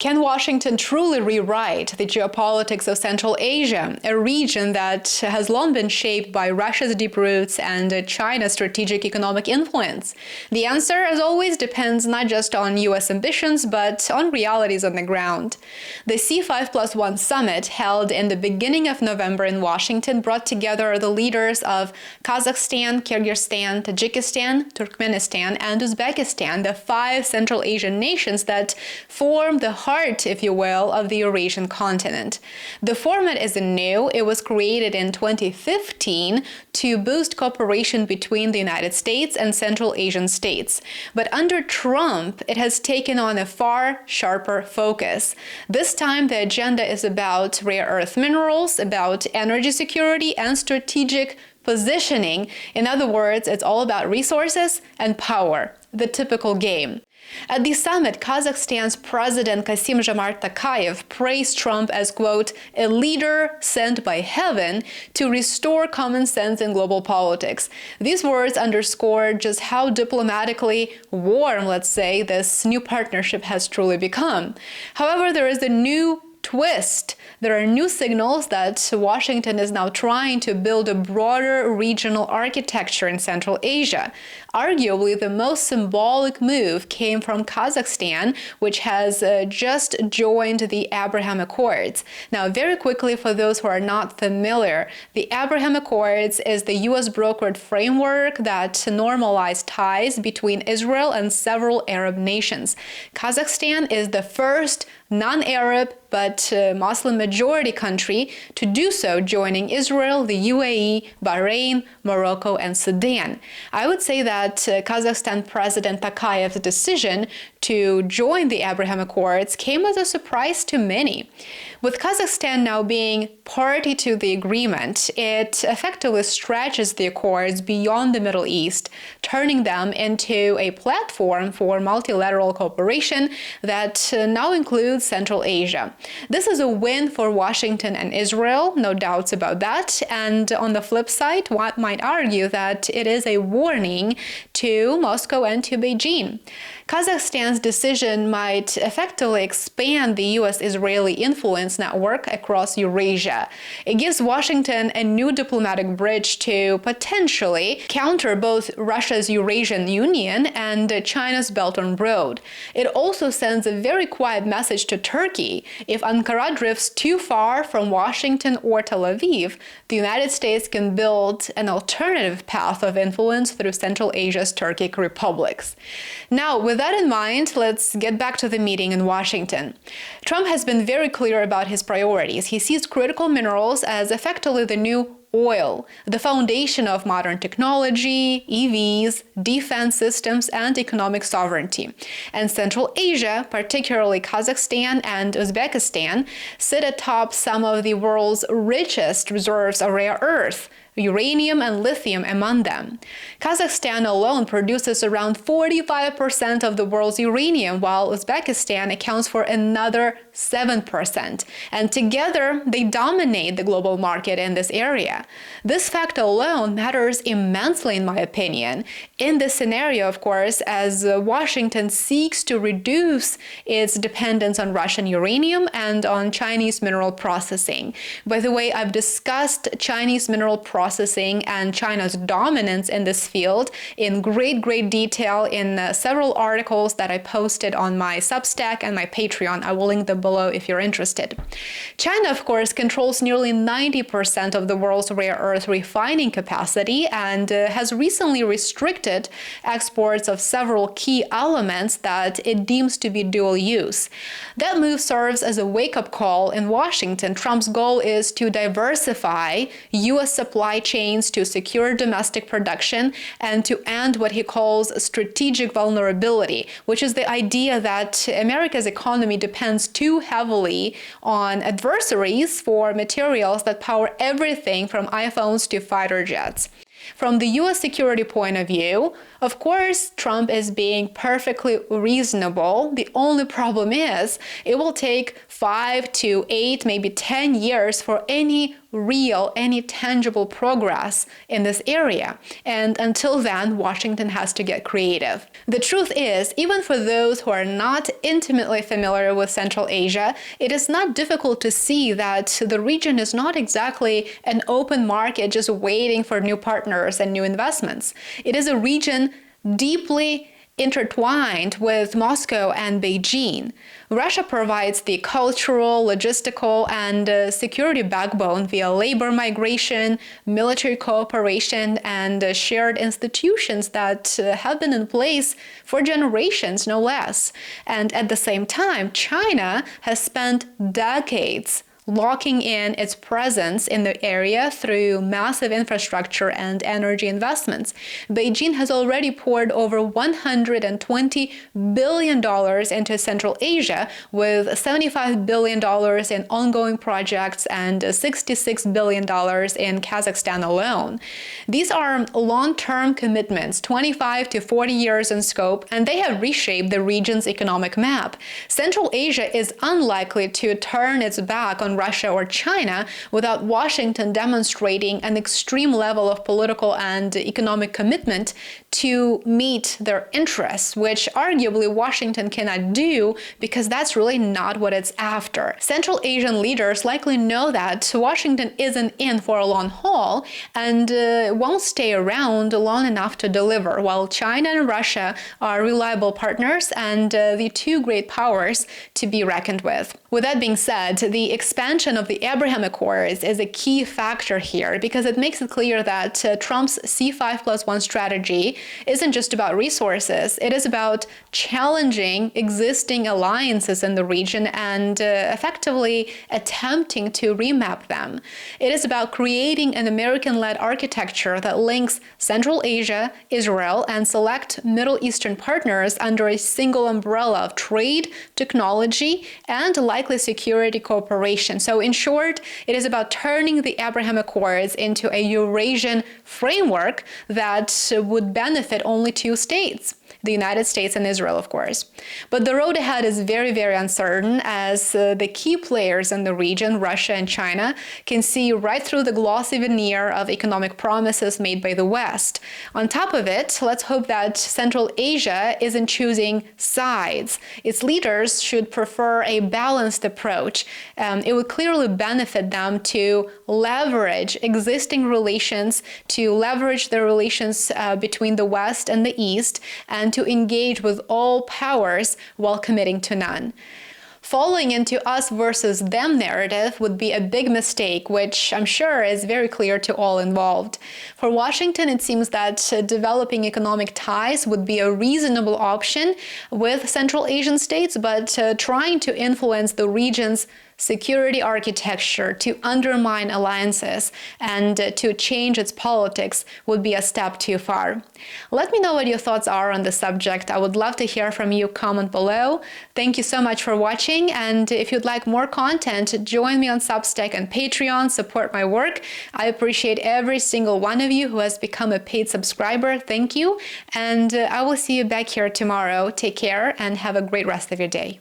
Can Washington truly rewrite the geopolitics of Central Asia, a region that has long been shaped by Russia's deep roots and China's strategic economic influence? The answer, as always, depends not just on U.S. ambitions, but on realities on the ground. The C5+1 Summit, held in the beginning of November in Washington, brought together the leaders of Kazakhstan, Kyrgyzstan, Tajikistan, Turkmenistan, and Uzbekistan, the 5 Central Asian nations that form the heart, if you will, of the Eurasian continent. The format isn't new. It was created in 2015 to boost cooperation between the United States and Central Asian states. But under Trump, it has taken on a far sharper focus. This time, the agenda is about rare earth minerals, about energy security, and strategic positioning. In other words, it's all about resources and power, the typical game. At the summit, Kazakhstan's President Kassym-Jomart Tokayev praised Trump as, quote, a leader sent by heaven to restore common sense in global politics. These words underscore just how diplomatically warm, let's say, this new partnership has truly become. However, there is a new twist. There are new signals that Washington is now trying to build a broader regional architecture in Central Asia. Arguably, the most symbolic move came from Kazakhstan, which has just joined the Abraham Accords. Now, very quickly, for those who are not familiar, the Abraham Accords is the U.S.-brokered framework that normalized ties between Israel and several Arab nations. Kazakhstan is the first non-Arab but Muslim-majority country to do so, joining Israel, the UAE, Bahrain, Morocco, and Sudan. I would say that Kazakhstan President Tokayev's decision to join the Abraham Accords came as a surprise to many. With Kazakhstan now being party to the agreement, it effectively stretches the accords beyond the Middle East, turning them into a platform for multilateral cooperation that now includes Central Asia. This is a win for Washington and Israel, no doubts about that. And on the flip side, one might argue that it is a warning to Moscow and to Beijing. Kazakhstan's decision might effectively expand the U.S.-Israeli influence network across Eurasia. It gives Washington a new diplomatic bridge to potentially counter both Russia's Eurasian Union and China's Belt and Road. It also sends a very quiet message to Turkey. If Ankara drifts too far from Washington or Tel Aviv, the United States can build an alternative path of influence through Central Asia's Turkic republics. Now, with that in mind, let's get back to the meeting in Washington. Trump has been very clear about his priorities. He sees critical minerals as effectively the new oil, the foundation of modern technology, EVs, defense systems, and economic sovereignty. And Central Asia, particularly Kazakhstan and Uzbekistan, sit atop some of the world's richest reserves of rare earth, uranium and lithium among them. Kazakhstan alone produces around 45% of the world's uranium, while Uzbekistan accounts for another 7%. And together, they dominate the global market in this area. This fact alone matters immensely, in my opinion, in this scenario, of course, as Washington seeks to reduce its dependence on Russian uranium and on Chinese mineral processing. By the way, I've discussed Chinese mineral processing and China's dominance in this field in great detail in several articles that I posted on my Substack and my Patreon. I will link them below if you're interested. China, of course, controls nearly 90% of the world's rare earth refining capacity and has recently restricted exports of several key elements that it deems to be dual use. That move serves as a wake-up call in Washington. Trump's goal is to diversify U.S. supply chains, to secure domestic production, and to end what he calls strategic vulnerability, which is the idea that America's economy depends too heavily on adversaries for materials that power everything from iPhones to fighter jets. From the U.S. security point of view, of course, Trump is being perfectly reasonable. The only problem is it will take 5 to 8, maybe 10 years for any real, any tangible progress in this area. And until then, Washington has to get creative. The truth is, even for those who are not intimately familiar with Central Asia, it is not difficult to see that the region is not exactly an open market just waiting for new partners and new investments. It is a region deeply intertwined with Moscow and Beijing. Russia provides the cultural, logistical, and security backbone via labor migration, military cooperation, and shared institutions that have been in place for generations, no less. And at the same time, China has spent decades locking in its presence in the area through massive infrastructure and energy investments. Beijing has already poured over $120 billion into Central Asia, with $75 billion in ongoing projects and $66 billion in Kazakhstan alone. These are long-term commitments, 25 to 40 years in scope, and they have reshaped the region's economic map. Central Asia is unlikely to turn its back on Russia or China without Washington demonstrating an extreme level of political and economic commitment to meet their interests, which arguably Washington cannot do because that's really not what it's after. Central Asian leaders likely know that Washington isn't in for a long haul and won't stay around long enough to deliver, while China and Russia are reliable partners and the two great powers to be reckoned with. With that being said, the expansion of the Abraham Accords is a key factor here because it makes it clear that Trump's C5+1 strategy isn't just about resources. It is about challenging existing alliances in the region and effectively attempting to remap them. It is about creating an American-led architecture that links Central Asia, Israel, and select Middle Eastern partners under a single umbrella of trade, technology, and likely security cooperation. So in short, it is about turning the Abraham Accords into a Eurasian framework that would benefit only two states, the United States and Israel, of course. But the road ahead is very, very uncertain, as the key players in the region, Russia and China, can see right through the glossy veneer of economic promises made by the West. On top of it, let's hope that Central Asia isn't choosing sides. Its leaders should prefer a balanced approach. It would clearly benefit them to leverage existing relations, to leverage the relations between the West and the East, and to engage with all powers while committing to none. Falling into us versus them narrative would be a big mistake, which I'm sure is very clear to all involved. For Washington, it seems that developing economic ties would be a reasonable option with Central Asian states, but trying to influence the region's security architecture, to undermine alliances, and to change its politics would be a step too far. Let me know what your thoughts are on the subject. I would love to hear from you. Comment below. Thank you so much for watching, and if you'd like more content, join me on Substack and Patreon, support my work. I appreciate every single one of you who has become a paid subscriber. Thank you, and I will see you back here tomorrow. Take care and have a great rest of your day.